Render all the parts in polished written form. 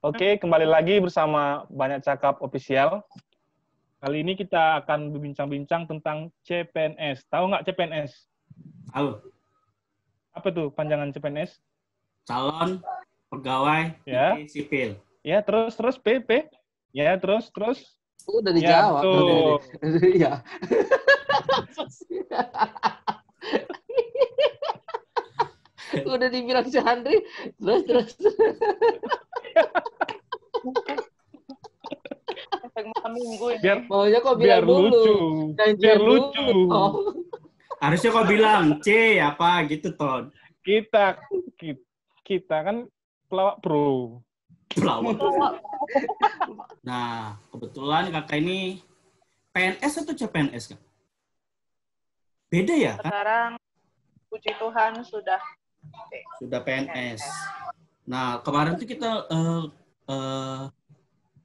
Oke, kembali lagi bersama Banyak Cakap Official. Kali ini kita akan berbincang-bincang tentang CPNS. Tahu nggak CPNS? Tahu. Apa tuh panjangan CPNS? Calon pegawai Ya. negeri sipil. Ya, terus PP. Ya, terus. Udah Ya, dijawab. betul. Iya. Udah dibilang si Andri, terus. Maunya kok bilang biar dulu. lucu. Biar Dulu. lucu. Oh. Harusnya kau bilang C apa gitu, Ton. Kita kan pelawak pro. Pelawak. Nah, kebetulan kakak ini PNS atau CPNS, Kak? Beda ya, kan? Sekarang, puji Tuhan, sudah PNS. Nah, kemarin tuh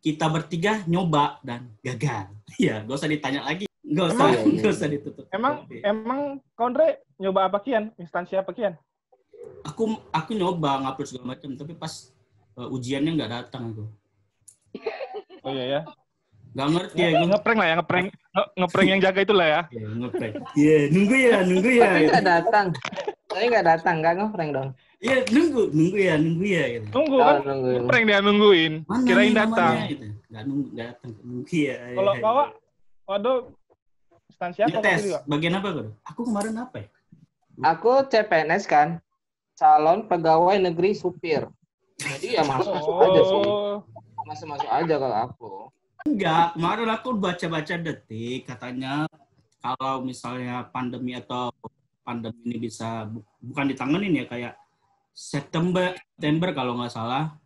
kita bertiga nyoba dan gagal. Ya, gak usah ditanya lagi. Gak usah ditutup. Emang Kondre nyoba apa kian? Instansi apa kian? Aku nyoba ngupload segala macam, tapi pas ujiannya nggak datang aku. Oh iya ya. Nggak ngerti ya. Ngeprank lah ya, ngeprank yang jaga itulah ya. Iya, ngeprank. Iya, nunggu ya. Tapi nggak datang. Tapi nggak datang, nggak ngeprank dong. Iya, nunggu ya. Gitu. Nunggu kan? Ngeprank dia nungguin. Mana Kirain nih datang. Gitu. Nggak datang. Nunggu ya. Kalau bawa, waduh, instansi apa? Tes. Bagian apa kau? Aku kemarin apa ya? Aku CPNS kan, calon pegawai negeri supir. Jadi ya masuk aja sih. Masuk aja kalau aku. Enggak, kemarin aku baca-baca detik katanya kalau misalnya pandemi ini bisa bukan ditanganin ya, kayak September kalau nggak salah.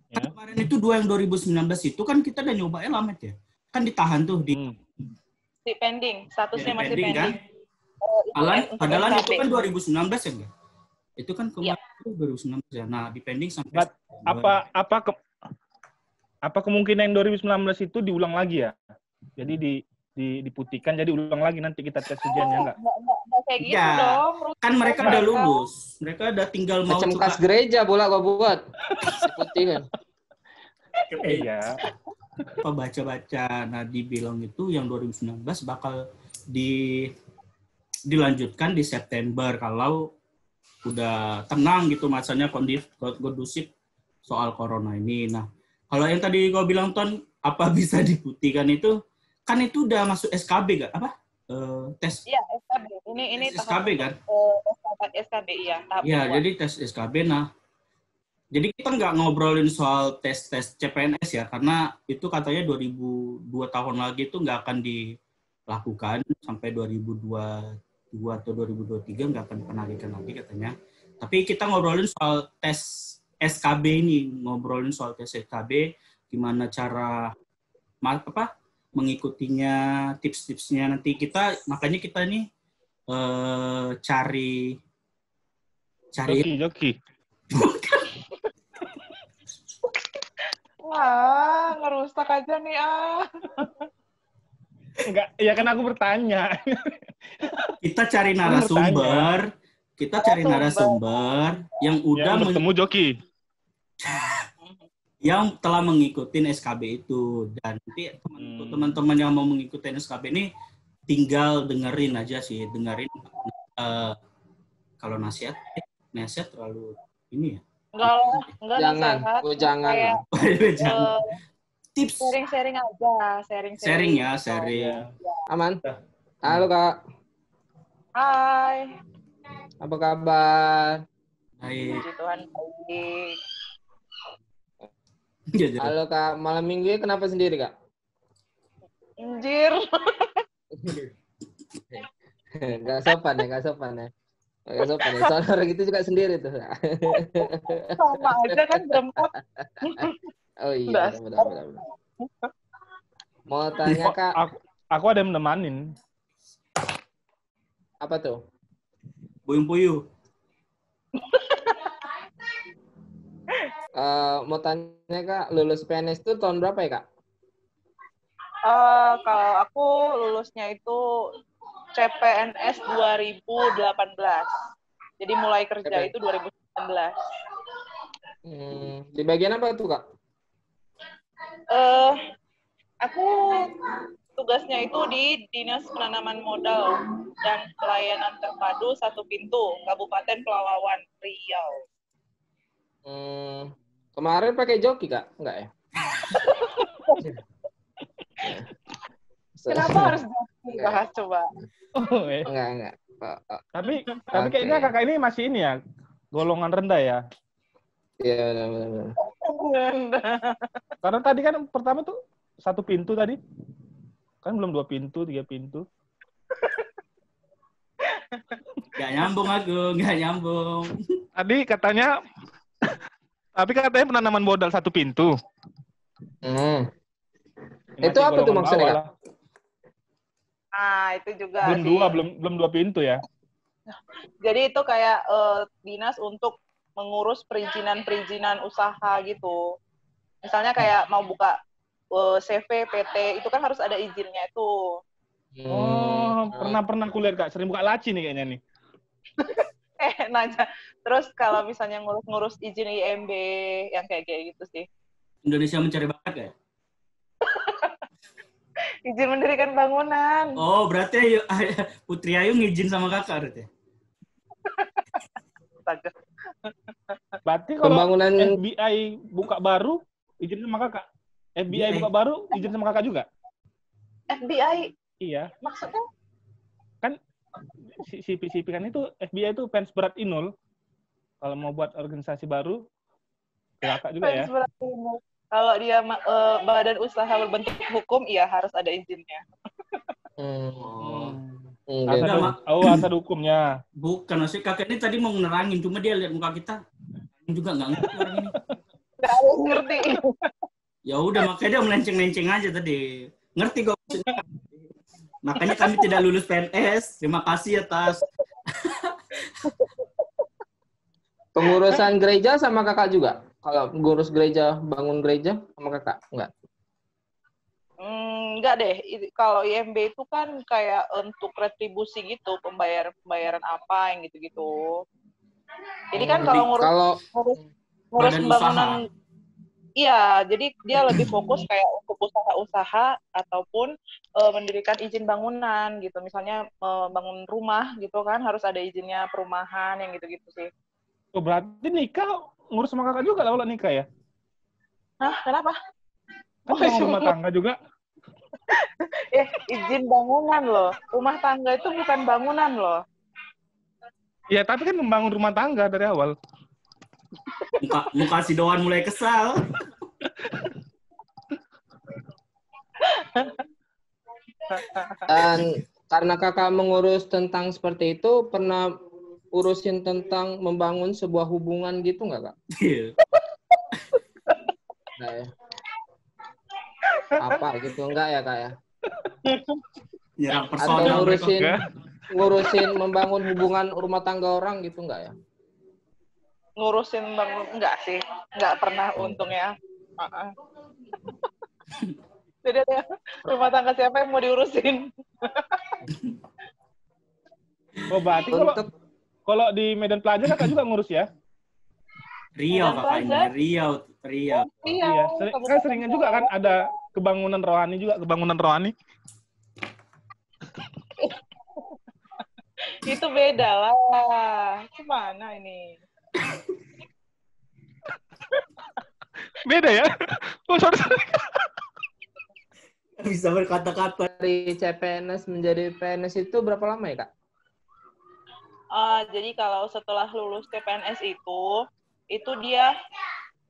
Ya. Kan kemarin itu yang 2019 itu kan kita udah nyobain lama ya. Kan ditahan tuh di pending, statusnya masih pending. Kan? Padahal itu kan 2019 ya enggak? Itu kan kemarin 2019 ya. Nah, di pending sampai apa kemungkinan yang 2019 itu diulang lagi ya? Jadi diputihkan jadi ulang lagi nanti kita tes ujiannya enggak? Enggak kayak gitu dong. Kan mereka udah lulus. Mereka udah tinggal mau macam kas gereja bola gua buat. Diputihkan. Iya. Apa baca-baca Nadi bilang itu yang 2019 bakal dilanjutkan di September kalau udah tenang gitu masanya kondusif soal corona ini. Nah, kalau yang tadi kau bilang Ton, apa bisa diputihkan itu? Kan itu udah masuk SKB gak? Apa? Tes. Iya, SKB. Ini tes SKB kan? SKB iya. Iya, jadi tes SKB. Nah, jadi kita nggak ngobrolin soal tes CPNS ya, karena itu katanya 2 tahun lagi itu nggak akan dilakukan sampai 2022 atau 2023 nggak akan penarikan lagi katanya. Tapi kita ngobrolin soal tes SKB ini, ngobrolin soal tes SKB, gimana cara mengikutinya, tips-tipsnya nanti makanya kita nih cari Joki. Wah, ngerusak aja nih Enggak, ya kan aku bertanya. Kita cari narasumber yang udah bertemu Joki. Yang telah mengikuti SKB itu, dan nanti teman-teman yang mau mengikuti SKB ini tinggal dengerin aja sih, kalau nasihat terlalu ini ya. Jangan. Tips sharing aja, sharing. Aman. Halo Kak. Hai. Apa kabar? Baik. Puji Tuhan baik. Halo Kak, malam minggu kenapa sendiri Kak? Anjir. Gak sopan ya. Soalnya orang itu juga sendiri tuh. Sama aja kan berempat. Oh iya, benar. Mau tanya Kak. Aku ada yang menemanin. Apa tuh? Puyuh. Mau tanya Kak, lulus PNS itu tahun berapa ya Kak? Kalau aku lulusnya itu CPNS 2018. Jadi mulai kerja itu 2019. Di bagian apa tuh Kak? Eh, aku tugasnya itu di Dinas Penanaman Modal dan Pelayanan Terpadu Satu Pintu, Kabupaten Pelalawan, Riau. Kemarin pakai joki, Kak? Enggak ya? Kenapa harus dibahas coba? Oh, Enggak. Tapi kayaknya kakak ini masih ini ya, golongan rendah ya. Iya, benar. Karena tadi kan pertama tuh 1 pintu tadi. Kan belum 2 pintu, 3 pintu. Nggak nyambung. Tadi katanya penanaman modal 1 pintu. Itu apa tuh maksudnya, Kak? Nah, itu juga Belum 2 pintu ya. Jadi itu kayak dinas untuk mengurus perizinan usaha gitu. Misalnya kayak mau buka CV, PT, itu kan harus ada izinnya itu. Oh, pernah aku lihat, Kak. Sering buka laci nih kayaknya nih. Nanya. Terus kalau misalnya ngurus izin IMB, yang kayak gitu sih. Indonesia mencari bakat ya? Izin mendirikan bangunan. Oh, berarti Putri Ayu ngizin sama kakak berarti? Berarti kalau Pembangunan FBI buka baru, izin sama kakak. FBI buka baru, izin sama kakak juga? FBI? Iya. Maksudnya? Kan CP kan itu, FBI itu fans berat Inul. Kalau mau buat organisasi baru, ke kakak juga ya. Fans berat Inul. Kalau dia badan usaha berbentuk hukum, iya harus ada izinnya. Asal hukumnya. Bukan, maksudnya kakak ini tadi mau nerangin, cuma dia lihat muka kita juga nggak ngerti orang ini. Nggak ada yang ngerti. Ya udah, makanya dia melenceng-lenceng aja tadi. Ngerti kok maksudnya. Makanya kami tidak lulus PNS. Terima kasih atas. pengurusan gereja sama kakak juga? Kalau ngurus gereja, bangun gereja sama kakak? Enggak? Enggak deh. Kalau IMB itu kan kayak untuk retribusi gitu, pembayaran apa yang gitu-gitu. Jadi kan kalau ngurus pembangunan, iya, jadi dia lebih fokus kayak untuk usaha-usaha ataupun mendirikan izin bangunan gitu. Misalnya bangun rumah gitu kan harus ada izinnya perumahan yang gitu-gitu sih. Oh, berarti nikah ngurus sama kakak juga lah kalau nikah ya? Hah, kenapa? Kan bangun rumah tangga juga. Izin bangunan loh. Rumah tangga itu bukan bangunan loh. Ya, tapi kan membangun rumah tangga dari awal. Muka si Doan mulai kesal. Dan karena kakak mengurus tentang seperti itu, pernah urusin tentang membangun sebuah hubungan gitu nggak, Kak? Iya. Nah, ya. Apa gitu, enggak ya, Kak ya? Nyerang Atau personal ngurusin membangun hubungan rumah tangga orang gitu enggak ya? Ngurusin enggak sih, enggak pernah untungnya. Jadi ada rumah tangga siapa yang mau diurusin? Oh, berarti kalau di Medan Plaza kakak juga ngurus ya? Riau kakaknya, Riau. Iya, seringan juga kan ada kebangunan rohani. Itu beda lah. Gimana ini? Beda ya? Oh, sorry. Bisa berkata-kata. Dari CPNS menjadi PNS itu berapa lama ya, Kak? Jadi kalau setelah lulus CPNS itu dia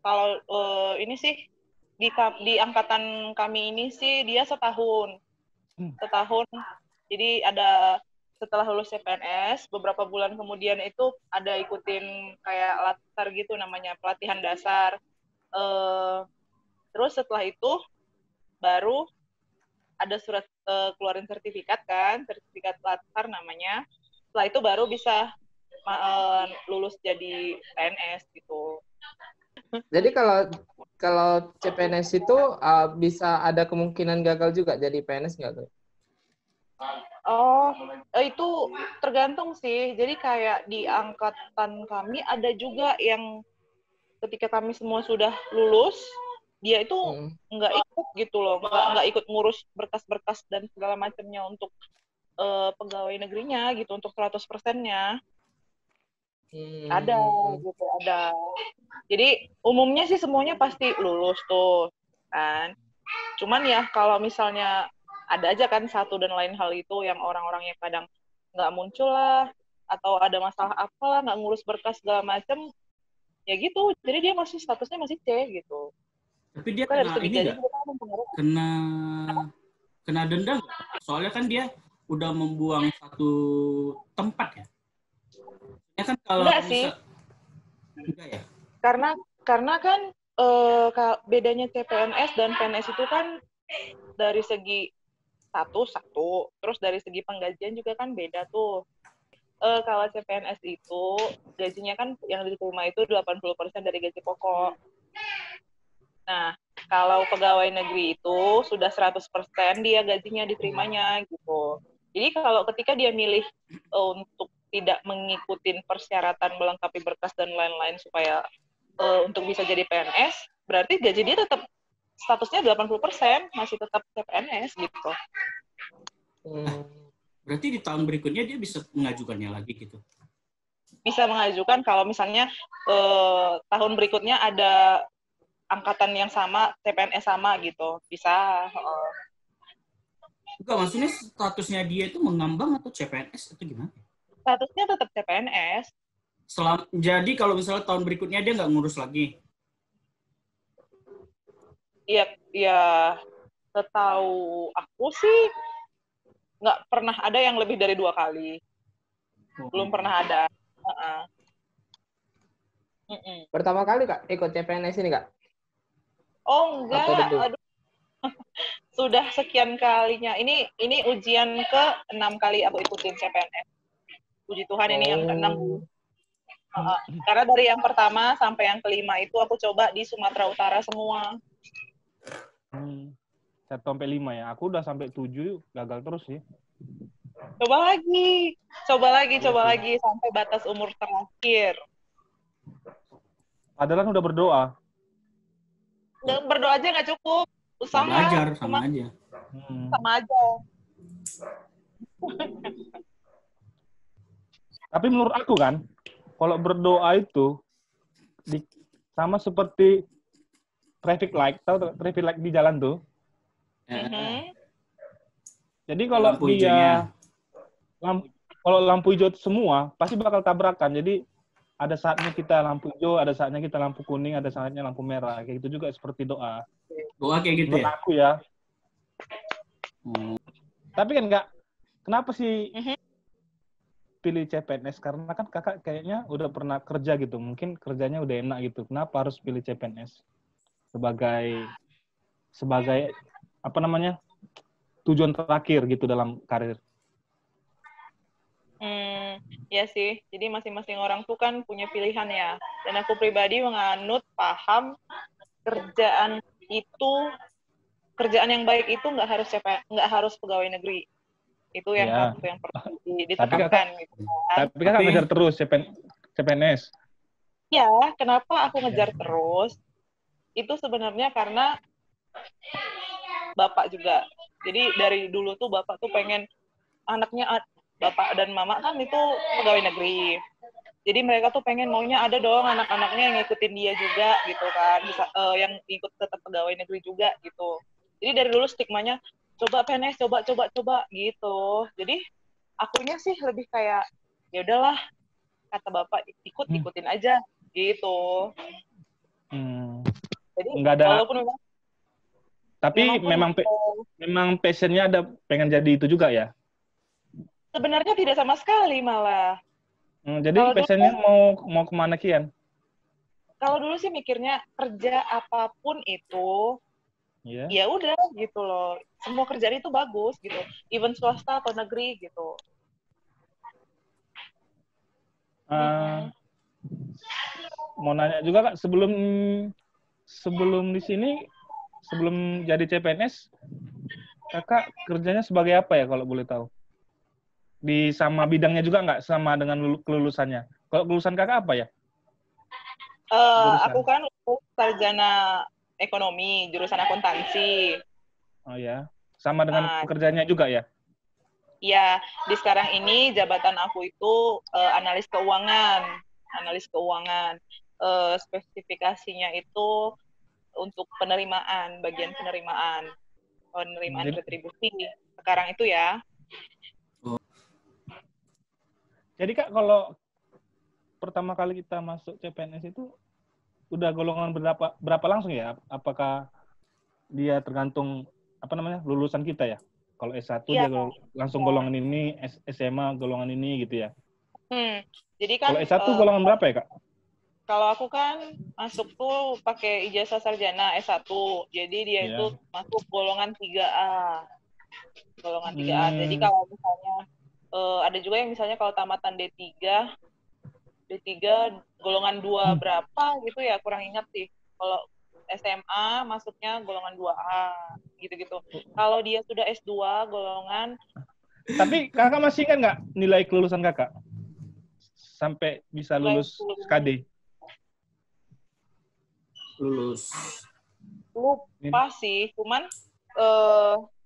kalau ini sih di angkatan kami ini sih dia setahun. Jadi ada setelah lulus CPNS beberapa bulan kemudian itu ada ikutin kayak latar gitu namanya pelatihan dasar. Terus setelah itu baru ada surat keluarin sertifikat latar namanya. Setelah itu baru bisa lulus jadi PNS gitu. Jadi kalau CPNS itu bisa ada kemungkinan gagal juga jadi PNS nggak? Oh, itu tergantung sih. Jadi kayak di angkatan kami ada juga yang ketika kami semua sudah lulus, dia itu nggak ikut gitu loh, nggak ikut ngurus berkas-berkas dan segala macamnya untuk pegawai negerinya gitu, untuk 100%-nya. Ada gitu, ada. Jadi umumnya sih semuanya pasti lulus tuh kan. Cuman ya kalau misalnya ada aja kan satu dan lain hal itu yang orang-orang yang kadang nggak muncul lah, atau ada masalah apa lah, nggak ngurus berkas segala macem, ya gitu. Jadi dia masih statusnya masih C gitu. Tapi dia Kan kena ini nggak? Kena denda nggak? Soalnya kan dia udah membuang satu tempat ya. Ya kan kalau enggak sih. Enggak ya? Karena kan bedanya CPNS dan PNS itu kan dari segi satu, terus dari segi penggajian juga kan beda tuh. Kalau CPNS itu gajinya kan yang diterima itu 80% dari gaji pokok. Nah, kalau pegawai negeri itu sudah 100% dia gajinya diterimanya gitu. Jadi kalau ketika dia milih untuk tidak mengikuti persyaratan melengkapi berkas dan lain-lain supaya untuk bisa jadi PNS, berarti gaji dia tetap statusnya 80%, masih tetap CPNS gitu. Berarti di tahun berikutnya dia bisa mengajukannya lagi gitu? Bisa mengajukan kalau misalnya tahun berikutnya ada angkatan yang sama, CPNS sama gitu. Bisa. Enggak, maksudnya statusnya dia itu mengambang atau CPNS atau gimana? Statusnya tetap CPNS. Jadi kalau misalnya tahun berikutnya dia nggak ngurus lagi? Iya, setahu aku sih nggak pernah ada yang lebih dari 2 kali. Belum pernah ada. Pertama kali Kak ikut CPNS ini Kak? Oh enggak, aduh. Sudah sekian kalinya. Ini ujian ke-6 kali aku ikutin CPNS. Puji Tuhan ini yang ke-6. Karena dari yang pertama sampai yang kelima itu aku coba di Sumatera Utara semua. 1 sampai 5 ya. Aku udah sampai 7, gagal terus sih. Coba lagi sampai batas umur terakhir. Padahal udah berdoa. Berdoa aja nggak cukup. Usaha. Belajar sama aja. Sama aja. Tapi menurut aku kan, kalau berdoa itu sama seperti traffic light, tahu traffic light di jalan tuh? Jadi kalau kalau lampu hijau semua pasti bakal tabrakan. Jadi ada saatnya kita lampu hijau, ada saatnya kita lampu kuning, ada saatnya lampu merah. Kayak gitu juga seperti doa. Doa kayak gitu menurut ya? Aku ya. Tapi kan enggak, kenapa sih pilih CPNS? Karena kan kakak kayaknya udah pernah kerja gitu. Mungkin kerjanya udah enak gitu. Kenapa harus pilih CPNS? Sebagai apa namanya? Tujuan terakhir gitu dalam karir. Ya sih, jadi masing-masing orang tuh kan punya pilihan ya. Dan aku pribadi menganut paham kerjaan yang baik itu nggak harus pegawai negeri. Itu yang satu yang perlu ditekankan. Tapi kakak ngejar terus CPNS. Ya, kenapa aku ngejar terus? Itu sebenarnya karena bapak juga. Jadi dari dulu tuh bapak tuh pengen anaknya, bapak dan mama kan itu pegawai negeri. Jadi mereka tuh pengen maunya ada dong anak-anaknya yang ngikutin dia juga gitu kan, yang ikut tetap pegawai negeri juga gitu. Jadi dari dulu stigmanya coba PNS, coba gitu. Jadi akunya sih lebih kayak ya udahlah, kata bapak ikutin aja gitu. Jadi nggak ada. Walaupun tapi memang passionnya ada pengen jadi itu juga ya? Sebenarnya tidak sama sekali malah. Jadi passionnya mau kemana Kian? Kalau dulu sih mikirnya kerja apapun itu, ya udah gitu loh. Semua kerjaan itu bagus gitu, even swasta atau negeri gitu. Mau nanya juga Kak, sebelum di sini, sebelum jadi CPNS, kakak kerjanya sebagai apa ya kalau boleh tahu? Sama bidangnya juga nggak sama dengan kelulusannya? Kalau kelulusan kakak apa ya? Aku kan sarjana ekonomi, jurusan akuntansi. Oh ya, sama dengan pekerjaannya juga ya? Iya, di sekarang ini jabatan aku itu analis keuangan. Spesifikasinya itu untuk penerimaan, bagian penerimaan retribusi sekarang itu ya. Jadi Kak, kalau pertama kali kita masuk CPNS itu udah golongan berapa langsung ya? Apakah dia tergantung lulusan kita ya? Kalau S1 ya, dia langsung golongan ini, SMA golongan ini gitu ya? Jadi kan kalau S1 golongan berapa ya Kak? Kalau aku kan masuk tuh pakai ijazah sarjana S1. Jadi dia itu masuk golongan 3A. Golongan 3A. Jadi kalau misalnya ada juga yang misalnya kalau tamatan D3 golongan 2 berapa gitu ya, kurang ingat sih. Kalau SMA masuknya golongan 2A gitu-gitu. Kalau dia sudah S2 golongan. Tapi Kakak masih ingat nggak nilai kelulusan Kakak? Sampai bisa lulus SKD? Lupa sih, cuman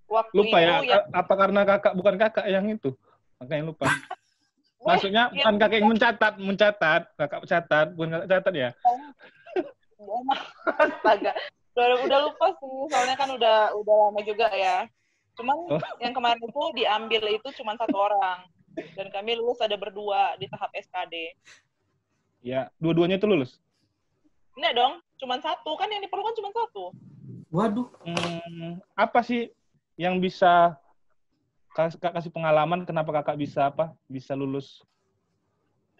waktu lupa itu ya? Apa karena Kakak bukan Kakak yang itu? Makanya lupa. Maksudnya bukan Kakak yang mencatat. Kakak catat, bukan Kakak catat ya? Astaga. Udah lupa sih, soalnya kan udah lama juga ya. Cuman yang kemarin itu diambil itu cuma 1 orang. Dan kami lulus ada berdua di tahap SKD. Ya, dua-duanya itu lulus? Enggak dong, cuma 1. Kan yang diperlukan cuma 1. Waduh. Apa sih yang bisa kasih pengalaman kenapa Kakak bisa lulus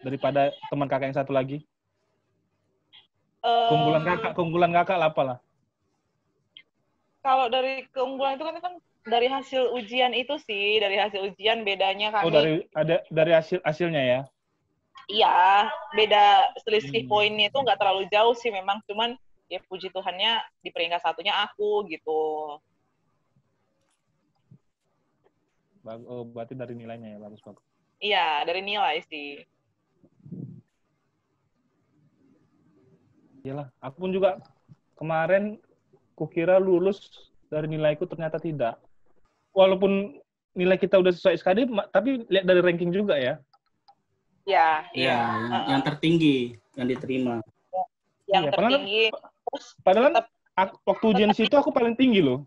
daripada teman Kakak yang satu lagi? Keunggulan Kakak apa lah? Kalau dari keunggulan itu kan dari hasil ujian itu sih, dari hasil ujian bedanya kami. Oh, dari hasilnya ya? Iya, beda selisih poinnya itu nggak terlalu jauh sih memang, cuman ya puji Tuhannya di peringkat 1-nya aku gitu. Berarti dari nilainya ya, bagus. Iya, dari nilai sih. Iyalah, aku pun juga kemarin kukira lulus dari nilaiku, ternyata tidak. Walaupun nilai kita udah sesuai SKD, tapi lihat dari ranking juga ya. Iya. Yang tertinggi yang diterima. Yang tertinggi. Padahal waktu ujian situ aku paling tinggi loh.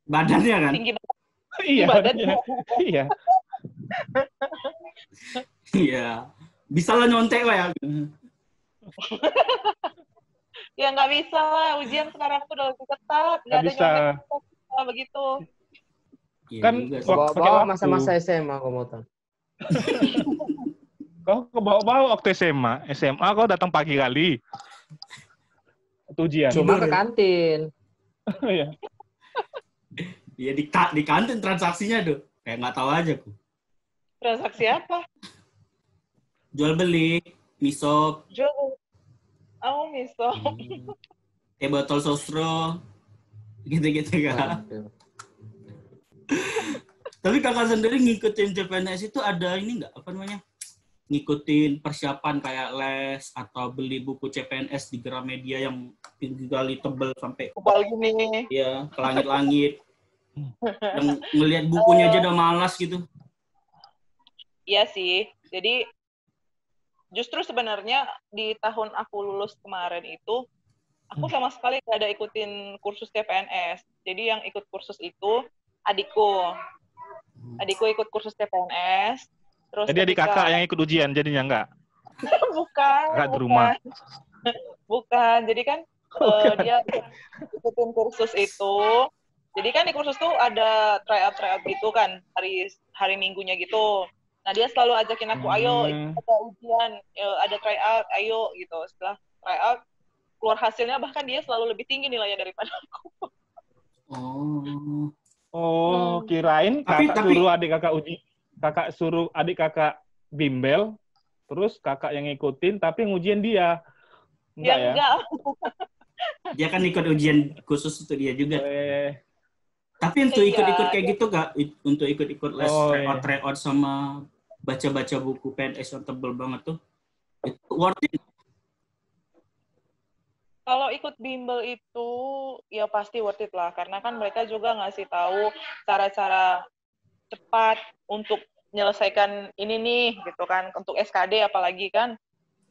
Badannya kan? Tinggi banget. Iya, badannya. Iya. Iya. Bisa lah nyontek lah ya. Ya nggak bisa lah, ujian sekarang tuh udah lebih ketat. Nggak ada bisa. Nyontek begitu. Kan bawa masa-masa SMA kau mau tahu. Kau kebawa-bawa waktu SMA. SMA kau datang pagi kali. Ujian. Cuma ke kantin. Iya. Iya di kantin transaksinya tuh. Kayak nggak tahu aja aku. Transaksi apa? Jual beli, miso. Oh, miso. Kayak botol sosro. Gitu-gitu kan. Tapi kakak sendiri ngikutin CPNS itu ada ini nggak? Apa namanya? Ngikutin persiapan kayak les atau beli buku CPNS di Gramedia yang tinggi kali tebel sampai tebal gini. Iya, ke langit-langit. Yang ngelihat bukunya aja udah malas gitu. Iya sih. Jadi justru sebenarnya di tahun aku lulus kemarin itu aku sama sekali nggak ada ikutin kursus CPNS. Jadi yang ikut kursus itu adikku. Adikku ikut kursus CPNS. Terus jadi adik kakak yang ikut ujian jadinya enggak? Bukan. Kakak di rumah. Bukan. Jadi kan dia ikutin kursus itu. Jadi kan di kursus tuh ada tryout gitu kan hari Minggunya gitu. Nah dia selalu ajakin aku, ayo ada ujian, ada tryout, ayo gitu. Setelah tryout keluar hasilnya bahkan dia selalu lebih tinggi nilainya daripada aku. Kirain kakak suruh adik kakak uji. Kakak suruh adik kakak bimbel, terus kakak yang ngikutin, tapi ngujian dia. Enggak ya? Enggak. Dia kan ikut ujian khusus itu dia juga. Tapi untuk ikut-ikut kayak gitu Kak, untuk ikut-ikut les tryout sama baca-baca buku PNS yang tebel banget tuh, itu worth it? Kalau ikut bimbel itu ya pasti worth it lah, karena kan mereka juga ngasih tahu cara-cara cepat untuk menyelesaikan ini nih gitu kan, untuk SKD apalagi kan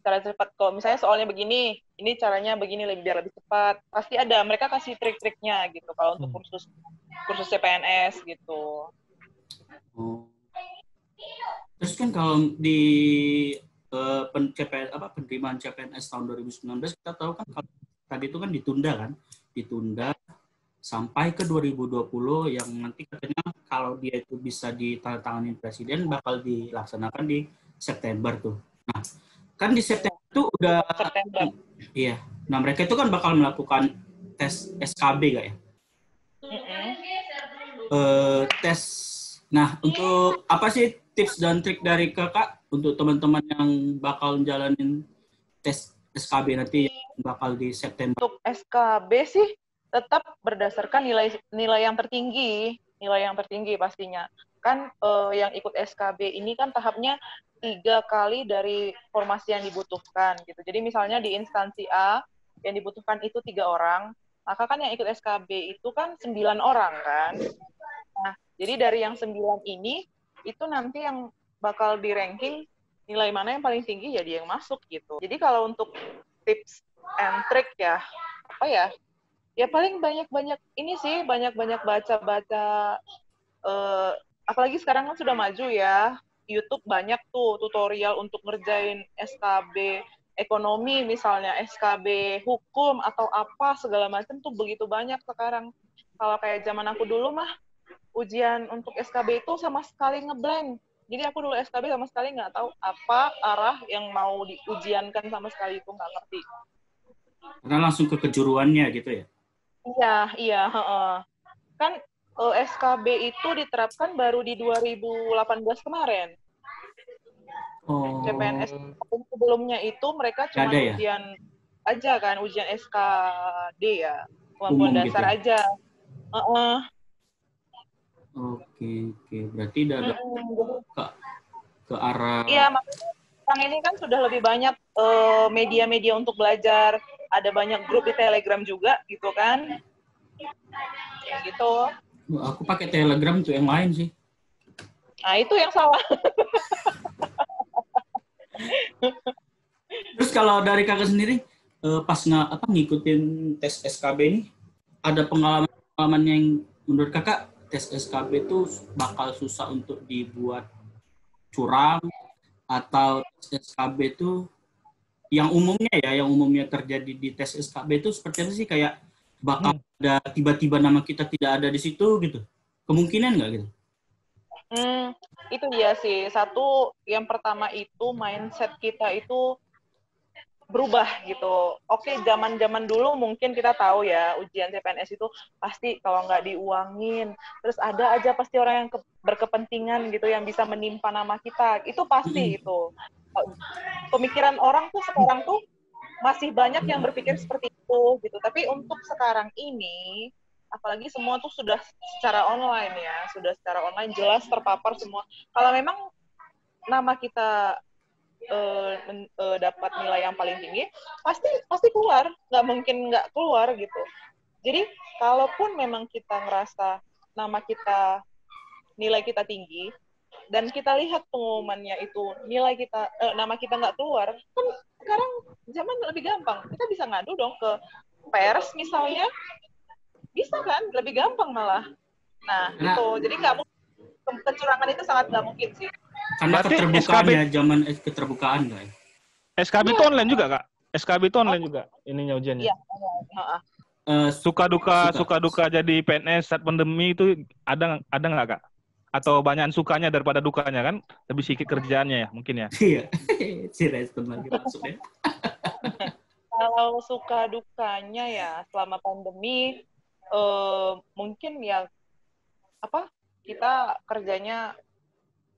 cara cepat. Kalau misalnya soalnya begini, ini caranya begini biar lebih cepat. Pasti ada, mereka kasih trik-triknya gitu kalau untuk kursus CPNS gitu. Oh. Terus kan kalau di penerimaan CPNS tahun 2019 kita tahu kan kalau tadi itu kan ditunda sampai ke 2020 yang nanti katanya kalau dia itu bisa ditandatangani presiden bakal dilaksanakan di September tuh. Nah, kan di September itu udah September. Iya. Nah, mereka itu kan bakal melakukan tes SKB gak ya? Tes. Nah, untuk apa sih tips dan trik dari kakak untuk teman-teman yang bakal jalanin tes SKB nanti yang bakal di September? Untuk SKB sih tetap berdasarkan nilai yang tertinggi pastinya. Kan yang ikut SKB ini kan tahapnya 3 kali dari formasi yang dibutuhkan gitu. Jadi misalnya di instansi A yang dibutuhkan itu 3 orang, maka kan yang ikut SKB itu kan 9 orang kan. Nah, jadi dari yang 9 ini itu nanti yang bakal di ranking nilai mana yang paling tinggi ya dia yang masuk gitu. Jadi kalau untuk tips and trick ya, apa ya? Ya paling banyak-banyak ini sih, banyak-banyak baca-baca apalagi sekarang kan sudah maju ya. YouTube banyak tuh tutorial untuk ngerjain SKB ekonomi misalnya, SKB hukum atau apa segala macam tuh begitu banyak sekarang. Kalau kayak zaman aku dulu mah ujian untuk SKB itu sama sekali ngeblank. Jadi aku dulu SKB sama sekali nggak tahu apa arah yang mau diujiankan, sama sekali itu nggak ngerti. Karena langsung ke kejuruannya gitu ya? Iya. Kan SKB itu diterapkan baru di 2018 kemarin. Oh. CPNS sebelumnya itu mereka cuma ujian aja kan, ujian SKD ya, kemampuan dasar gitu aja. Oke. Berarti udah ada ke arah. Iya, makanya sekarang ini kan sudah lebih banyak media-media untuk belajar. Ada banyak grup di Telegram juga, gitu kan? Ya gitu. Aku pakai Telegram tuh yang lain sih. Nah, itu yang salah. Terus kalau dari kakak sendiri, pas ngikutin tes SKB ini, ada pengalaman yang menurut kakak tes SKB itu bakal susah untuk dibuat curang, atau tes SKB itu yang umumnya terjadi di tes SKB itu seperti apa sih, kayak bakal ada tiba-tiba nama kita tidak ada di situ gitu, kemungkinan nggak gitu? Itu dia sih. Satu, yang pertama itu mindset kita itu berubah gitu. Oke, zaman-zaman dulu mungkin kita tahu ya, ujian CPNS itu pasti kalau nggak diuangin, terus ada aja pasti orang yang berkepentingan gitu yang bisa menimpa nama kita. Itu pasti itu. Pemikiran orang tuh sekarang tuh masih banyak yang berpikir seperti itu gitu. Tapi untuk sekarang ini, apalagi semua tuh sudah secara online ya, sudah secara online jelas terpapar semua. Kalau memang nama kita dapat nilai yang paling tinggi, pasti keluar, nggak mungkin nggak keluar gitu. Jadi kalaupun memang kita ngerasa nilai kita tinggi dan kita lihat pengumumannya itu nama kita nggak keluar, kan sekarang zaman lebih gampang, kita bisa ngadu dong ke pers misalnya, bisa kan, lebih gampang malah. Nah itu, jadi nggak mungkin, kecurangan itu sangat nggak mungkin sih. Karena keterbukaannya, zaman keterbukaan guys. SKB itu online juga kak? SKB itu online juga ininya ujiannya? Iya. Suka duka jadi PNS saat pandemi itu ada nggak kak? Atau banyak sukanya daripada dukanya kan? Lebih sedikit kerjaannya ya mungkin ya? Iya, si respon lagi masuk ya. Kalau suka dukanya ya selama pandemi mungkin ya kita kerjanya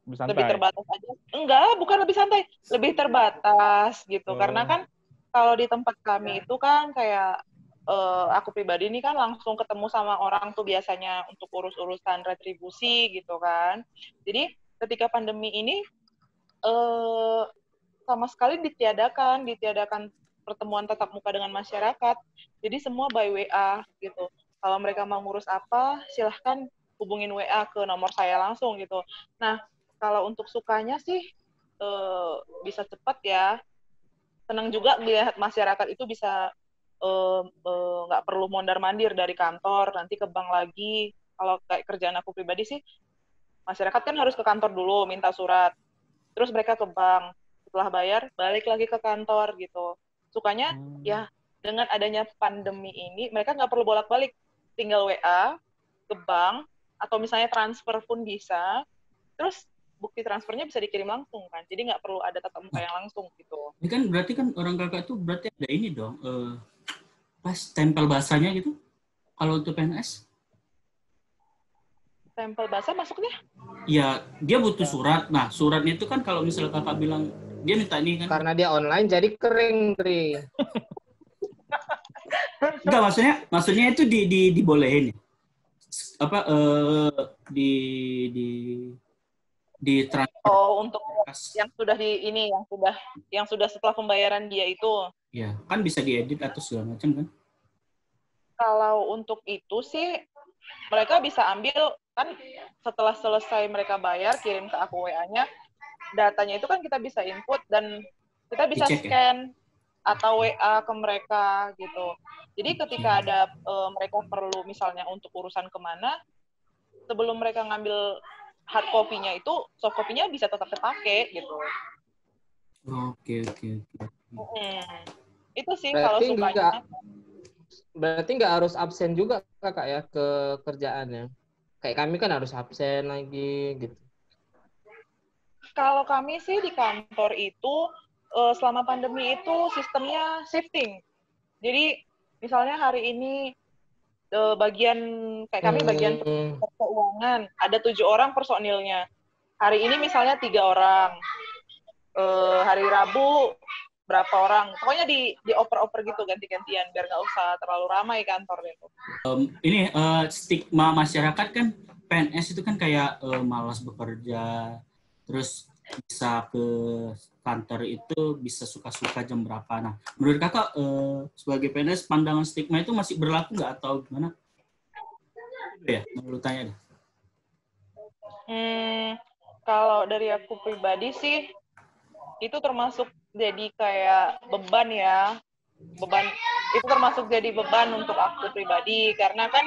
lebih terbatas aja. Enggak, bukan lebih santai, lebih terbatas gitu. Karena kan kalau di tempat kami itu kan kayak aku pribadi ini kan langsung ketemu sama orang tuh biasanya untuk urus-urusan retribusi gitu kan. Jadi ketika pandemi ini sama sekali ditiadakan pertemuan tatap muka dengan masyarakat. Jadi semua by WA gitu. Kalau mereka mau ngurus apa, silahkan hubungin WA ke nomor saya langsung gitu. Nah, kalau untuk sukanya sih bisa cepat ya. Senang juga melihat masyarakat itu bisa nggak perlu mondar-mandir dari kantor, nanti ke bank lagi. Kalau kayak kerjaan aku pribadi sih, masyarakat kan harus ke kantor dulu, minta surat. Terus mereka ke bank. Setelah bayar, balik lagi ke kantor gitu. Sukanya ya dengan adanya pandemi ini, mereka nggak perlu bolak-balik. Tinggal WA ke bank, atau misalnya transfer pun bisa. Terus bukti transfernya bisa dikirim langsung kan. Jadi nggak perlu ada tatap muka yang langsung gitu. Ini kan berarti kan orang kakak tuh berarti ada ini dong. Pas tempel bahasanya gitu. Kalau untuk PNS? Tempel bahasa maksudnya? Ya, dia butuh surat. Nah, suratnya itu kan kalau misalnya kakak bilang, dia minta ini kan. Karena dia online jadi kering, Tri. Enggak, maksudnya itu dibolehin. Apa, di transfer. Oh, untuk yang sudah yang sudah setelah pembayaran dia itu. Ya, kan bisa diedit atau segala macam kan? Kalau untuk itu sih, mereka bisa ambil, kan setelah selesai mereka bayar, kirim ke aku WA-nya, datanya itu kan kita bisa input dan kita bisa Dicek, scan atau WA ke mereka gitu. Jadi ketika ada mereka perlu misalnya untuk urusan kemana, sebelum mereka ngambil hard copy-nya itu, soft copy-nya bisa tetap dipakai gitu. Oke. Itu sih kalau sukanya. Berarti nggak harus absen juga kakak ya ke kerjaannya. Kayak kami kan harus absen lagi gitu. Kalau kami sih di kantor itu selama pandemi itu sistemnya shifting. Jadi misalnya hari ini bagian kayak kami bagian keuangan ada 7 orang personilnya. Hari ini misalnya 3 orang. Hari Rabu berapa orang? Pokoknya dioper-oper gitu ganti-gantian biar nggak usah terlalu ramai kantor itu. Ini stigma masyarakat kan PNS itu kan kayak malas bekerja, terus bisa ke kantor itu bisa suka-suka jam berapa. Nah, menurut kakak sebagai PNS pandangan stigma itu masih berlaku nggak atau gimana? Ya, menurut tanya deh. Kalau dari aku pribadi sih itu termasuk jadi kayak beban ya. Beban itu termasuk jadi beban untuk aku pribadi karena kan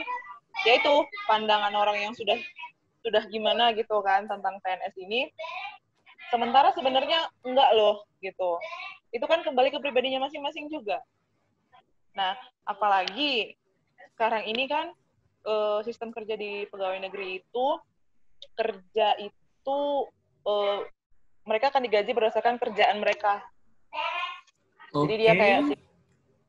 ya itu pandangan orang yang sudah gimana gitu kan tentang PNS ini. Sementara sebenarnya enggak loh gitu. Itu kan kembali ke pribadinya masing-masing juga. Nah, apalagi sekarang ini kan sistem kerja di pegawai negeri itu kerja itu mereka akan digaji berdasarkan kerjaan mereka. Jadi dia kayak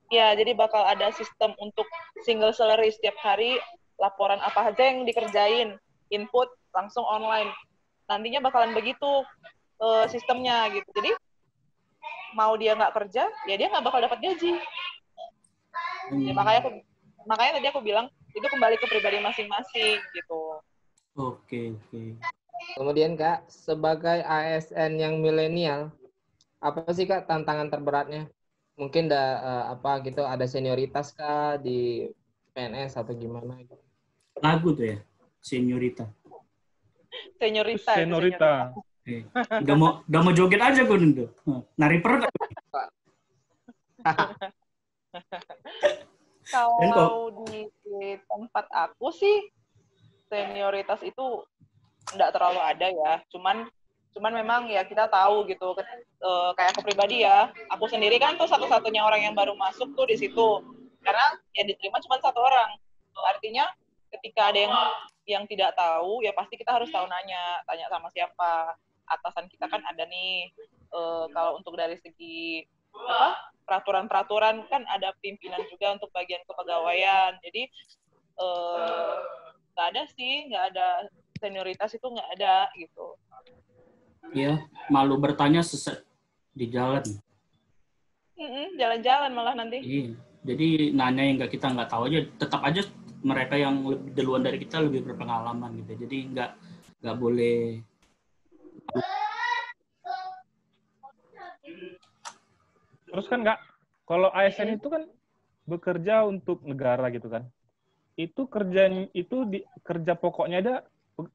ya, jadi bakal ada sistem untuk single salary setiap hari, laporan apa aja yang dikerjain, input langsung online. Nantinya bakalan begitu sistemnya gitu. Jadi mau dia nggak kerja, ya dia nggak bakal dapat gaji. Ya, makanya tadi aku bilang itu kembali ke pribadi masing-masing gitu. Oke. Kemudian Kak, sebagai ASN yang milenial, apa sih Kak tantangan terberatnya? Mungkin apa gitu, ada senioritas Kak di PNS atau gimana gitu? Lagu tuh ya, seniorita. Seniorita. Udah mau joget aja gue tuh. Nari perut. Kalau di tempat aku sih senioritas itu enggak terlalu ada ya. Cuman memang ya kita tahu gitu kayak aku pribadi ya. Aku sendiri kan tuh satu-satunya orang yang baru masuk tuh di situ. Karena yang diterima cuma 1 orang. Artinya ketika ada yang tidak tahu ya pasti kita harus tahu tanya sama siapa. Atasan kita kan ada nih. Kalau untuk dari segi peraturan-peraturan kan ada pimpinan juga untuk bagian kepegawaian. Jadi nggak ada senioritas itu nggak ada gitu. Iya, malu bertanya sesat di jalan. Jalan-jalan malah nanti. Iya, jadi nanya yang kita nggak tahu aja, tetap aja mereka yang lebih duluan dari kita lebih berpengalaman gitu. Jadi nggak boleh. Terus kan Kak, Kalau ASN itu kan bekerja untuk negara gitu kan. Itu kerja pokoknya ada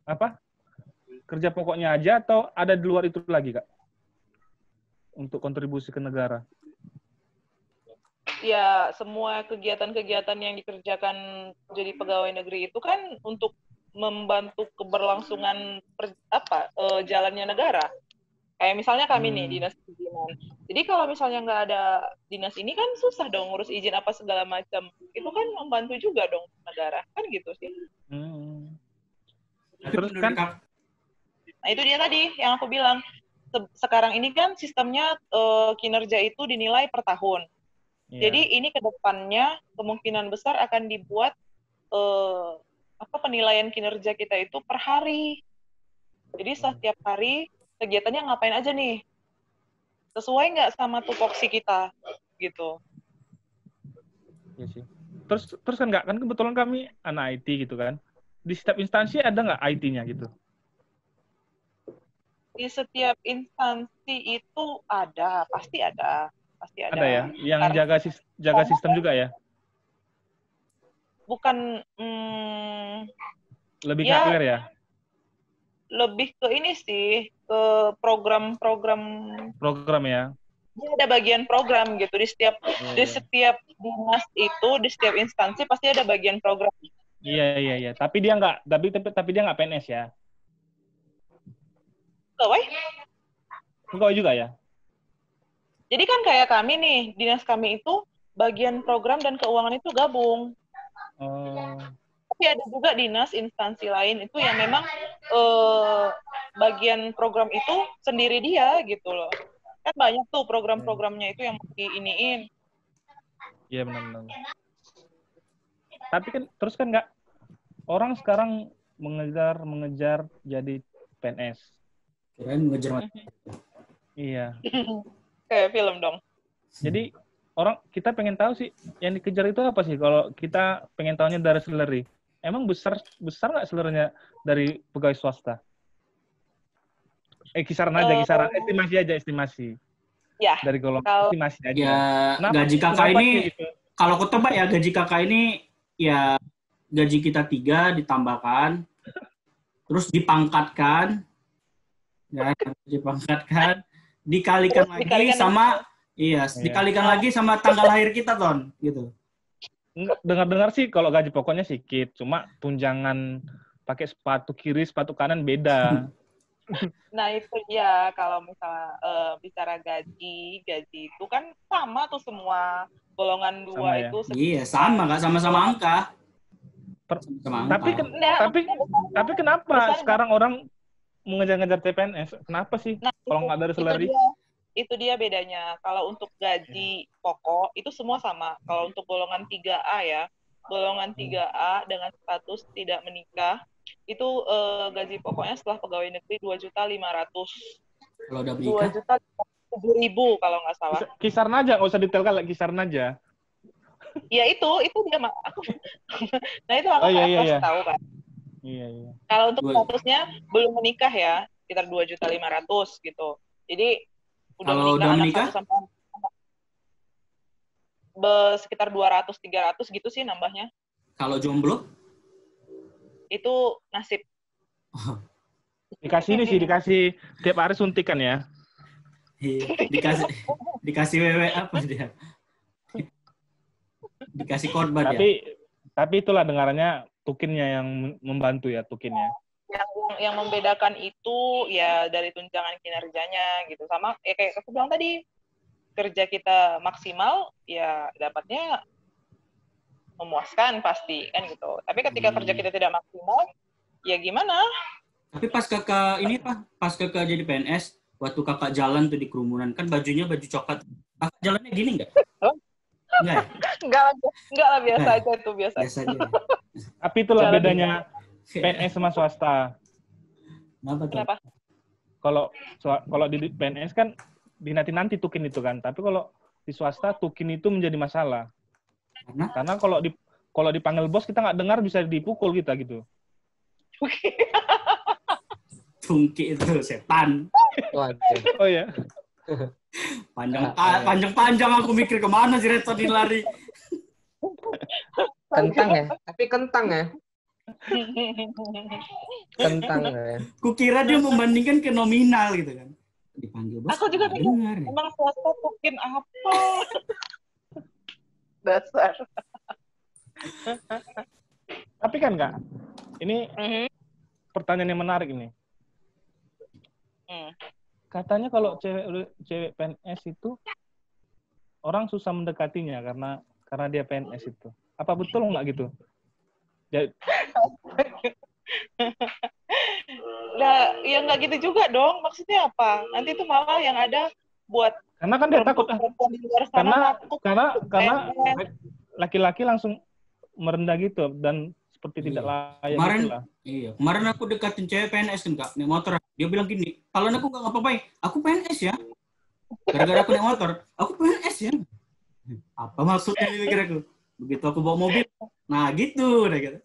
apa? Kerja pokoknya aja atau ada di luar itu lagi, Kak? Untuk kontribusi ke negara. Ya, semua kegiatan-kegiatan yang dikerjakan jadi pegawai negeri itu kan untuk membantu keberlangsungan jalannya negara. Kayak misalnya kami nih, dinas perizinan. Jadi kalau misalnya nggak ada dinas ini kan susah dong ngurus izin apa segala macam. Itu kan membantu juga dong negara. Kan gitu sih. Terus kan? Nah itu dia tadi yang aku bilang. Sekarang ini kan sistemnya kinerja itu dinilai per tahun. Yeah. Jadi ini ke depannya kemungkinan besar akan dibuat penilaian kinerja kita itu per hari. Jadi setiap hari kegiatannya ngapain aja nih? Sesuai nggak sama tupoksi kita, gitu. Iya sih. Terus kan nggak, kan kebetulan kami anak IT gitu kan. Di setiap instansi ada nggak IT-nya gitu? Di setiap instansi itu ada, pasti ada. Ada ya? Yang jaga sistem juga ya? Bukan... lebih ke hardware ya? Lebih ke ini sih, ke program ya. Dia ada bagian program gitu di setiap dinas itu, di setiap instansi pasti ada bagian program. Iya. Tapi dia nggak PNS ya. Pegawai juga ya. Jadi kan kayak kami nih, dinas kami itu bagian program dan keuangan itu gabung. Tapi ada juga dinas instansi lain itu yang memang bagian program itu sendiri dia gitu loh. Kan banyak tuh program-programnya itu yang diiniin. Iya benar. Tapi kan terus kan nggak, orang sekarang mengejar jadi PNS. Kirain mengejar. Iya. Kayak film dong. Jadi kita pengen tahu sih yang dikejar itu apa sih? Kalau kita pengen tahunya dari salary. Emang besar nggak salary-nya dari pegawai swasta? Kisaran estimasi. Ya. Dari golongan estimasi aja. Ya, gaji kakak ini, gitu? Kalau aku tebak ya, gaji kakak ini ya gaji kita 3 ditambahkan, terus dipangkatkan, dikalikan lagi sama tanggal lahir kita, Ton, gitu. Dengar-dengar sih kalau gaji pokoknya sedikit, cuma tunjangan pakai sepatu kiri, sepatu kanan beda. Nah itu ya, kalau misalnya bicara gaji itu kan sama tuh semua golongan 2 sama itu. Ya? Iya, sama Kak, sama-sama angka. Tapi kenapa sekarang orang mengejar-ngejar CPNS? Kenapa sih? Kalau nggak dari salary? Itu dia bedanya. Kalau untuk gaji pokok itu semua sama. Kalau untuk golongan 3A ya, golongan 3A dengan status tidak menikah itu gaji pokoknya setelah pegawai negeri 2.500.000. Kalau udah menikah 2.700.000 kalau nggak salah. Kisaran aja, nggak usah detail kan, kisaran aja. Ya itu dia aku. Nah itu aku harus tahu kan. Iya. Kalau untuk statusnya belum menikah ya, sekitar 2.500.000 gitu. Jadi kalau udah menikah sekitar 200-300 gitu sih nambahnya. Kalau jomblo? Itu nasib. Dikasih tiap hari suntikan ya. Dikasih wewe apa dia? Dikasih korban ya. Tapi itulah dengarannya tukinnya yang membantu ya, tukinnya. Yang membedakan itu ya dari tunjangan kinerjanya gitu, sama ya kayak aku bilang tadi, kerja kita maksimal ya dapatnya memuaskan pasti kan gitu. Tapi ketika kerja kita tidak maksimal ya gimana? Tapi pas kakak jadi PNS, waktu kakak jalan tuh di kerumunan kan bajunya baju coklat, kakak jalannya gini nggak? Enggak lah, biasa aja tuh biasa. Tapi itulah bedanya PNS sama swasta. Kenapa? Kalau di PNS kan dinanti tukin itu kan, tapi kalau di swasta tukin itu menjadi masalah. Karena kalau dipanggil bos kita nggak dengar bisa dipukul kita gitu. Tungki itu setan. Oh ya. Panjang aku mikir kemana si Redson ini lari. Kentang ya? Tapi kentang ya? Kentang ya? Kukira dia membandingkan ke nominal gitu kan. Dipanggil bos. Aku juga dengar. Emang swasta mungkin apa? Dasar. Tapi kan Kak, ini pertanyaan yang menarik ini. Katanya kalau cewek PNS itu orang susah mendekatinya karena dia PNS itu. Apa betul nggak gitu? Nah, ya nggak gitu juga dong. Maksudnya apa? Nanti itu malah yang ada buat karena kan dia takut di luar sana karena laki-laki langsung merendah gitu dan seperti tidak layak gitulah. Iya, kemarin aku dekatin cewek PNS kan Kak, naik motor. Dia bilang gini, kalau aku nggak ngapa-ngapain, aku PNS ya. Gara-gara aku naik motor, aku PNS ya. Apa maksudnya ini kira-kira? Begitu aku bawa mobil, nah gitu udah gitu.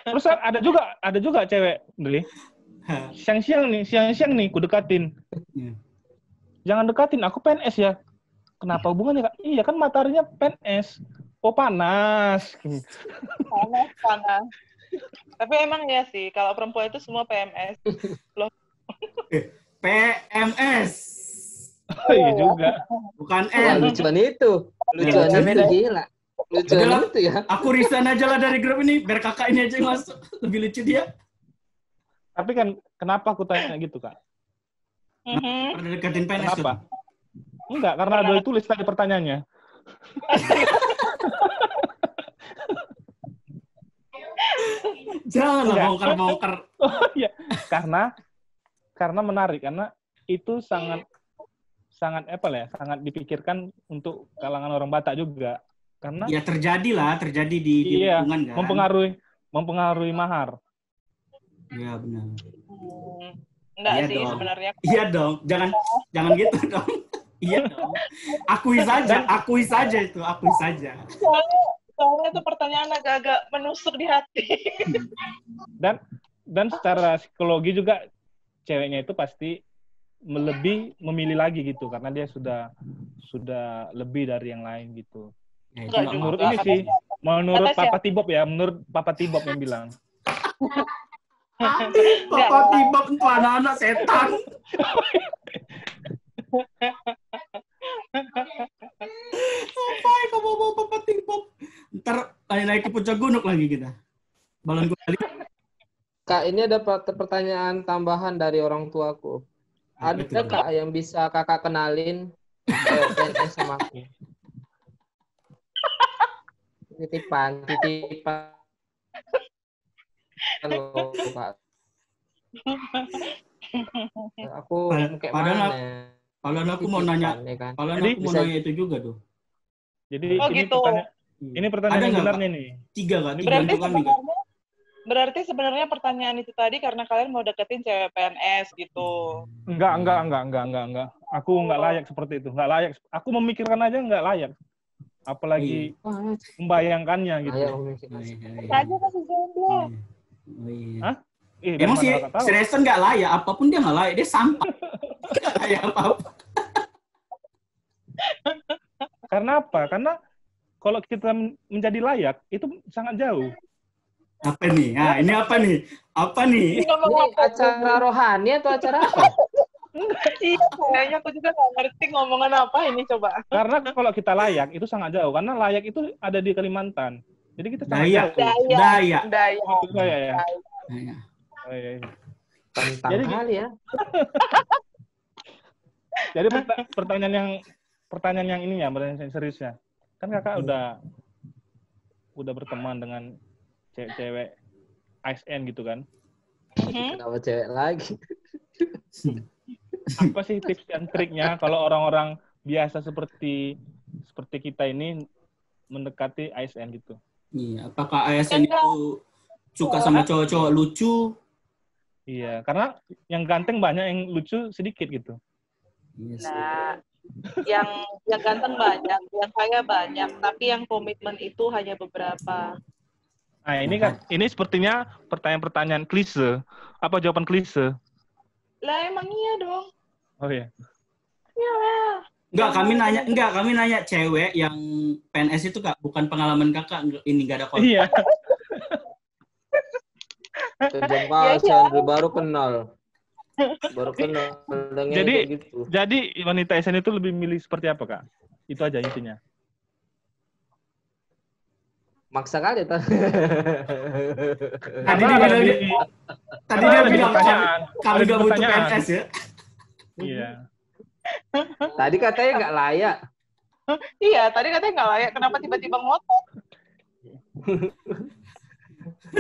Terus ada juga cewek beli siang-siang nih ku dekatin. Jangan dekatin, aku PNS ya. Kenapa hubungannya Kak? Iya kan mataharinya PNS. Oh panas. Panas. Tapi emang ya sih, kalau perempuan itu semua PMS. Loh. PMS. Oh, iya juga. Bukan N. Lucuan itu. Lucuan itu gila. Lucuan itu ya. Aku resign aja lah dari grup ini, biar kakak ini aja yang masuk. Lebih lucu dia. Tapi kan, kenapa aku tanya gitu, Kak? Pernah deketin PNS kenapa? Tuh? Enggak, karena ada tulis tadi pertanyaannya. Janganlah bongkar-bongkar. Oh iya, karena menarik, karena itu sangat sangat dipikirkan untuk kalangan orang Batak juga. Karena ya terjadi di lingkungan kan. Mempengaruhi mahar. Iya benar. Enggak iya sih dong. Sebenarnya. Iya dong, jangan gitu dong. Iya dong. Akui saja itu. Soalnya itu pertanyaan agak-agak menusuk di hati. Dan secara psikologi juga ceweknya itu pasti memilih lagi gitu karena dia sudah lebih dari yang lain gitu. Ya, menurut ini sih, menurut Papa Tibob yang bilang. Papa Tibob itu anak-anak setan. Sampai kamu mau Papa Tibob. Ntar naik ke puncak gunung lagi kita. Balon kembali. Kak, ini ada pertanyaan tambahan dari orang tuaku. Ada Kak yang bisa Kakak kenalin PNS sama aku? Titipan. Halo, Kak. Aku padahal aku mau nanya, kan? aku mau nanya itu juga tuh. Jadi ini pertanyaan yang benarnya nih. 3 Kak, 3 untuk kami Kak. Berarti sebenarnya pertanyaan itu tadi karena kalian mau deketin cewek PNS gitu. Enggak. Aku enggak layak seperti itu. Enggak layak. Aku memikirkan aja enggak layak. Apalagi membayangkannya gitu. Saja kasih jomblo. Hah? Emang si Redson enggak layak, apapun dia enggak layak, dia sampah. Enggak layak apa-apa. Karena apa? Karena kalau kita menjadi layak itu sangat jauh. Apa nih? Nah, ini apa nih? Ini acara rohani atau acara apa? Iya, kayaknya aku juga nggak ngerti ngomongan apa ini coba. Karena kalau kita layak itu sangat jauh. Karena layak itu ada di Kalimantan. Jadi kita sangat jauh. Daya. Ya. Tentang kali ya. Jadi pertanyaan yang ini ya, pertanyaan seriusnya. Kan kakak udah berteman dengan cewek ASN gitu kan? Kenapa cewek lagi? Apa sih tips dan triknya kalau orang-orang biasa seperti kita ini mendekati ASN gitu? Iya, apakah ASN itu suka sama cowok-cowok lucu? Iya, karena yang ganteng banyak, yang lucu sedikit gitu. Nah, yang ganteng banyak, yang kaya banyak, tapi yang komitmen itu hanya beberapa. Nah, ini sepertinya pertanyaan-pertanyaan klise. Apa jawaban klise? Lah emang iya dong. Oh iya. Enggak, kami nanya cewek yang PNS itu Kak, bukan pengalaman Kakak, ini enggak ada kontak. Iya. Terjemah Sandri baru kenal. Dengan Jadi kayak gitu. jadi wanita SN itu lebih milih seperti apa, Kak? Itu aja intinya. Maksa kali tuh. Tadi dia bilang kami nggak butuh PNS ya. Iya. Tadi katanya nggak layak. Iya, tadi katanya nggak layak. Kenapa tiba-tiba ngotot?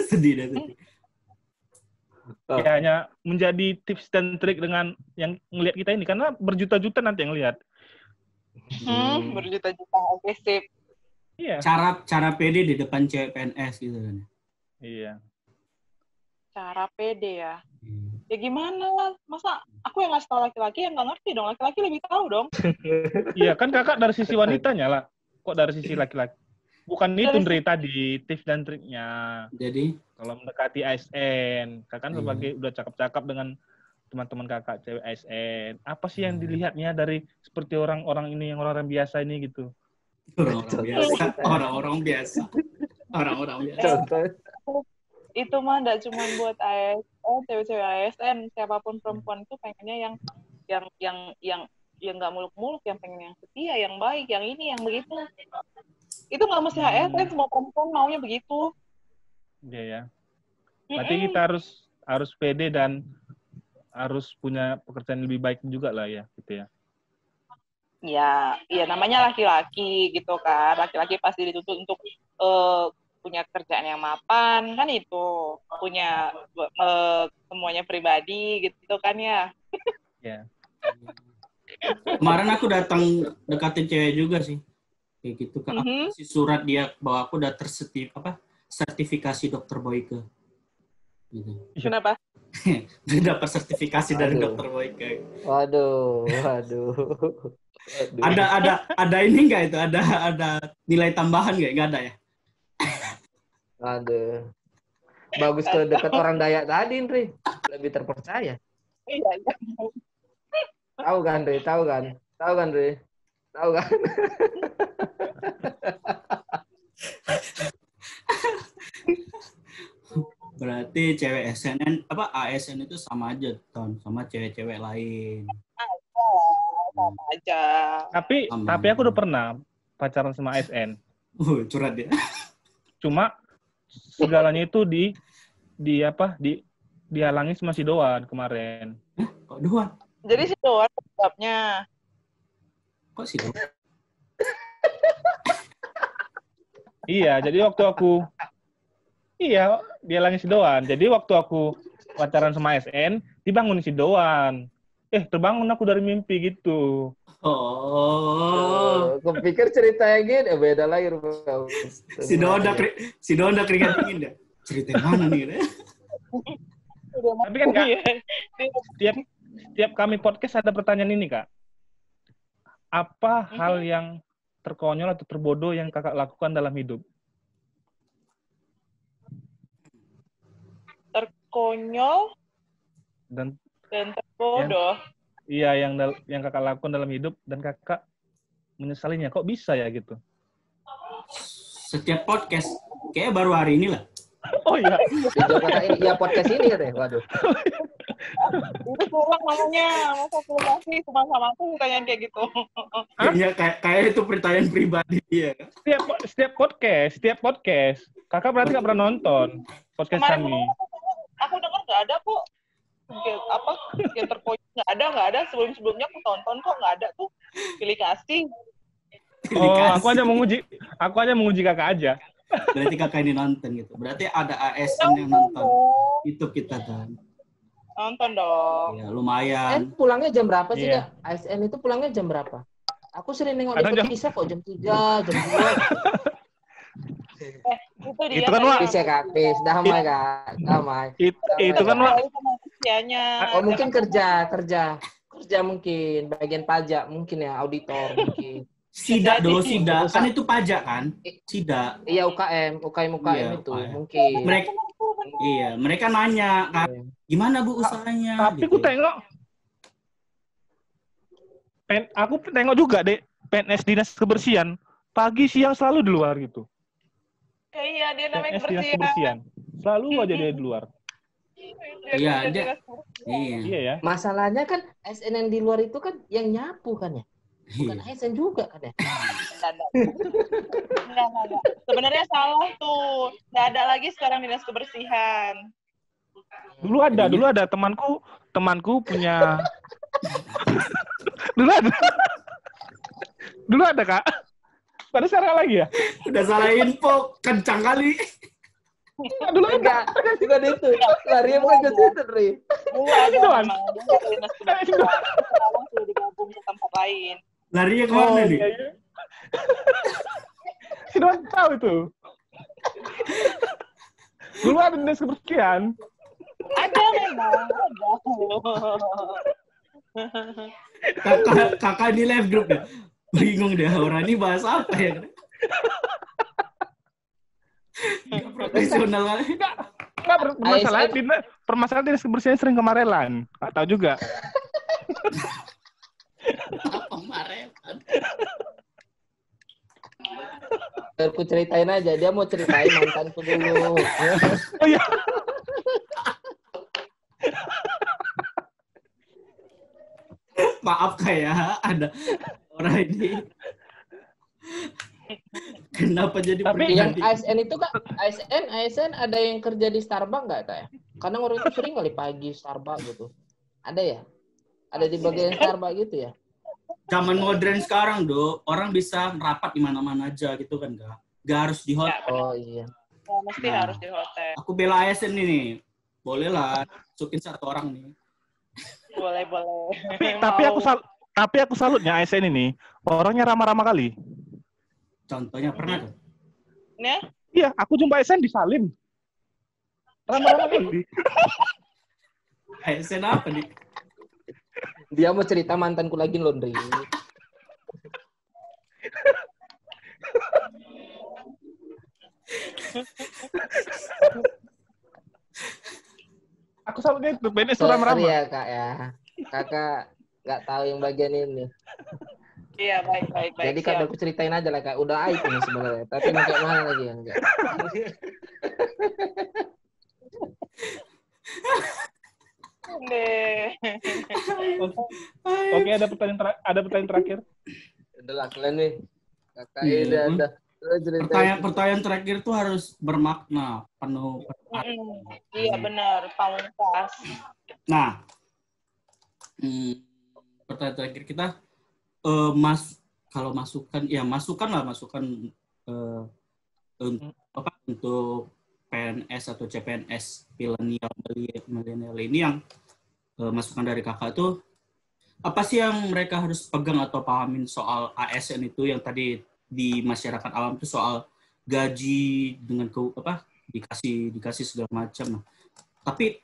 Sedih deh. Ya, hanya menjadi tips dan trik dengan yang ngelihat kita ini. Karena berjuta-juta nanti yang lihat. Berjuta-juta. Oke, sip. Iya. Cara pede di depan cewek PNS gitu kan. Iya. Cara pede ya. Ya gimana? Masa aku yang ngasih tahu laki-laki yang nggak ngerti dong. Laki-laki lebih tahu dong. Iya, kan kakak dari sisi wanitanya lah. Kok dari sisi laki-laki? Bukan itu Ndri tadi, tips dan triknya. Jadi? Kalau mendekati ASN, kakak kan sebagai udah cakap-cakap dengan teman-teman kakak cewek ASN. Apa sih yang dilihatnya dari seperti orang-orang ini, yang orang-orang biasa ini gitu? Orang-orang biasa. Itu mah nggak cuma buat ASN, cewek-cewek ASN, siapapun perempuan itu pengennya yang nggak muluk-muluk, yang pengen yang setia, yang baik, yang ini, yang begitu. Itu nggak mesti ASN, semua perempuan maunya begitu. Iya ya. Berarti kita harus pede dan harus punya pekerjaan lebih baik juga lah ya, gitu ya. Ya namanya laki-laki gitu kan. Laki-laki pasti dituntut untuk punya kerjaan yang mapan kan, itu punya semuanya pribadi gitu kan ya. Ya. Kemarin aku datang dekatin cewek juga sih. Kayak gitu Kak. Aku kasih surat dia bahwa aku udah sertifikasi dokter Boyke. Gitu. Kenapa? Dia dapat sertifikasi dari dokter Boyke. Waduh. Ada ini enggak itu? Ada nilai tambahan enggak? Enggak ada ya? Aduh. Bagus ke dekat orang Dayak tadi, Ndri. Lebih terpercaya. Iya. Tahu kan, Ndri? Tahu kan, Ndri? Tahu kan? Berarti cewek ASN itu sama aja, Ton, sama cewek-cewek lain. Sama aja. Tapi aku udah pernah pacaran sama ASN. Curhat ya. Cuma segalanya itu dihalangi sama si Doan kemarin. Kok Doan? Jadi si Doan sebabnya. Kok si Doan? Iya, jadi waktu aku dihalangi si Doan. Jadi waktu aku pacaran sama ASN, dibangun si Doan. Terbangun aku dari mimpi gitu. Kepikir ceritanya gitu, beda lagi. Si Doan udah keringat dingin dah. Cerita mana nih? Tapi kan Kak, tiap kami podcast ada pertanyaan ini Kak. Apa hal yang terkonyol atau terbodoh yang kakak lakukan dalam hidup? Terkonyol dan terbodoh. Iya, yang kakak lakukan dalam hidup dan kakak menyesalinya. Kok bisa ya gitu? Setiap podcast, kayaknya baru hari ini lah. Oh iya. Iya podcast ini katanya. Waduh. Itu pulang namanya, masa pulang sih cuma sama aku pertanyaan kayak gitu. Iya, kayak itu pertanyaan pribadi dia. Setiap podcast. Kakak berarti nggak pernah nonton podcast kami. Aku dengar nggak ada kok. Yang terkonyol nggak ada. Sebelumnya aku tonton kok nggak ada tuh. Pilih kasih. Aku aja menguji kakak aja. Berarti kakak ini nonton gitu. Berarti ada ASN yang nonton. YouTube kita kan. Nonton dong. Ya, lumayan. Pulangnya jam berapa sih, Kak? ASN itu pulangnya jam berapa? Aku sering nengok di Bisa kok jam 3, jam 2. Itu dia. Itu kan Wak. Bisa Kak, damai Kak. Damai. Itu kan Wak. Mungkin kerja mungkin, bagian pajak mungkin ya, auditor mungkin. Sidak. Kan itu pajak kan? Sidak. Iya, UKM itu mungkin. Mereka nanya kan, gimana Bu usahanya? Tapi gitu. aku tengok Aku tengok juga deh PNS dinas kebersihan pagi siang selalu di luar gitu. Iya, dia namanya PNS dinas kebersihan selalu aja dia di luar. Iya, Iya ya. Masalahnya kan ASN yang di luar itu kan yang nyapu kan ya, bukan ASN juga kan ya. Enggak. Sebenarnya salah tuh. Nggak ada lagi sekarang dinas kebersihan. Dulu ada temanku punya dulu ada Kak. Pada sekarang lagi ya? Udah salah info, kencang kali. Dulu enggak itu. Lari bukan ke situ, Ri. Dulu ada memang dinas kebersihan. Sekarang sudah digabung ke tempat lain. Larinya kemana nih? Iya. Si Don tahu itu. Dulu ada dinas kebersihan. Ada memang, ada. Kakak di live group ya? Bingung deh, orang ini bahas apa ya? Nggak profesional kali. Nggak permasalahan dinas kebersihan sering kemarelan. Nggak tahu juga. Kemarelan. Aku ceritain aja, dia mau ceritain mantanku dulu. Oh iya. Maaf kayak ada orang ini. Kenapa jadi Tapi yang ASN itu Kak, ASN ada yang kerja di Starbucks nggak Kak ya? Karena orang itu sering kali pagi Starbucks gitu. Ada ya? Ada di bagian Starbucks gitu ya? Zaman modern sekarang, Do, orang bisa rapat di mana-mana aja gitu kan, Kak? Gak harus di hotel. Oh iya. Oh, mesti harus di hotel. Aku bela ASN ini. Boleh lah, masukin satu orang nih. Boleh. Tapi aku salutnya ASN ini orangnya ramah-ramah kali. Contohnya pernah tuh? Ya? Iya, aku jumpa ASN di Salim. Ramah-ramah kali. ASN apa nih? Dia mau cerita mantanku lagi laundry. Aku salutnya itu PNS ramah-ramah. Sorry ya Kak ya. Kakak nggak tahu yang bagian ini. Iya, baik. Jadi kan aku ceritain aja lah Kak. Udah aib ini sebenarnya. Tapi mau kayak mana lagi ya enggak. Oke, ada pertanyaan terakhir. Udah lah kalian nih. Kakak udah. Pertanyaan terakhir tuh harus bermakna, penuh. Iya benar, pamungkas. Nah, pertanyaan terakhir kita, kalau masukan untuk PNS atau CPNS milenial ini yang masukan dari kakak tuh apa sih yang mereka harus pegang atau pahamin soal ASN itu yang tadi di masyarakat awam itu soal gaji dengan dikasih segala macam. Nah, tapi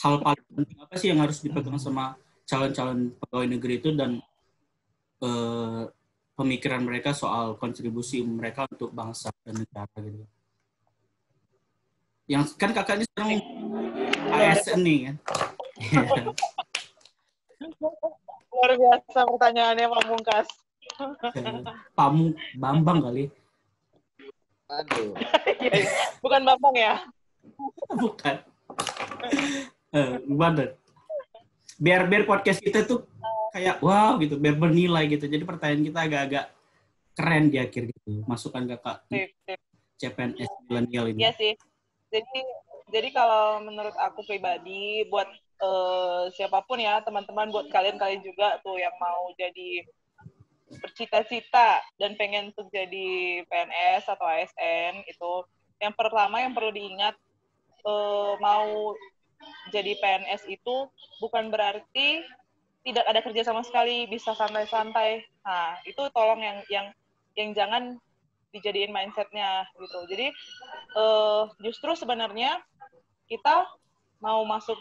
hal paling penting apa sih yang harus dipegang sama calon-calon pegawai negeri itu dan pemikiran mereka soal kontribusi mereka untuk bangsa dan negara gitu. Yang kan kakak ini sekarang ASN nih kan. Luar biasa pertanyaannya Pamungkas. Bambang kali. Aduh. Bukan Bambang ya? Bukan. Gimana? Biar podcast kita tuh kayak wow gitu, biar bernilai gitu. Jadi pertanyaan kita agak-agak keren di akhir gitu. Masukan kakak CPNS milenial ini. Iya sih. Jadi kalau menurut aku pribadi buat siapapun ya teman-teman, buat kalian juga tuh yang mau jadi bercita-cita dan pengen untuk jadi PNS atau ASN itu, yang pertama yang perlu diingat, mau jadi PNS itu bukan berarti tidak ada kerja sama sekali, bisa santai-santai. Nah itu tolong yang jangan dijadiin mindsetnya gitu. Jadi justru sebenarnya kita mau masuk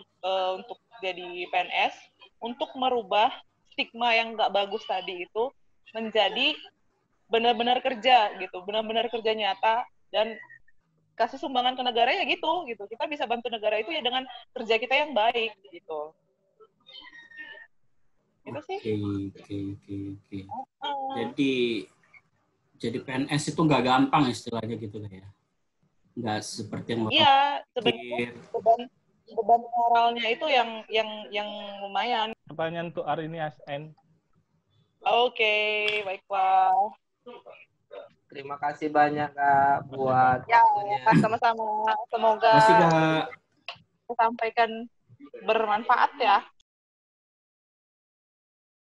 untuk jadi PNS untuk merubah stigma yang nggak bagus tadi itu menjadi benar-benar kerja gitu, benar-benar kerja nyata dan kasih sumbangan ke negara ya gitu. Kita bisa bantu negara itu ya dengan kerja kita yang baik gitu. Itu sih. Oke. Jadi PNS itu nggak gampang istilahnya gitu ya. Nggak seperti yang Iya, sebenarnya beban moralnya itu yang lumayan. Pertanyaan untuk hari ini ASN. Oke, baiklah. Terima kasih banyak Kak buat waktunya. Sama-sama. Semoga Terima kasih Kak. sampaikan bermanfaat ya.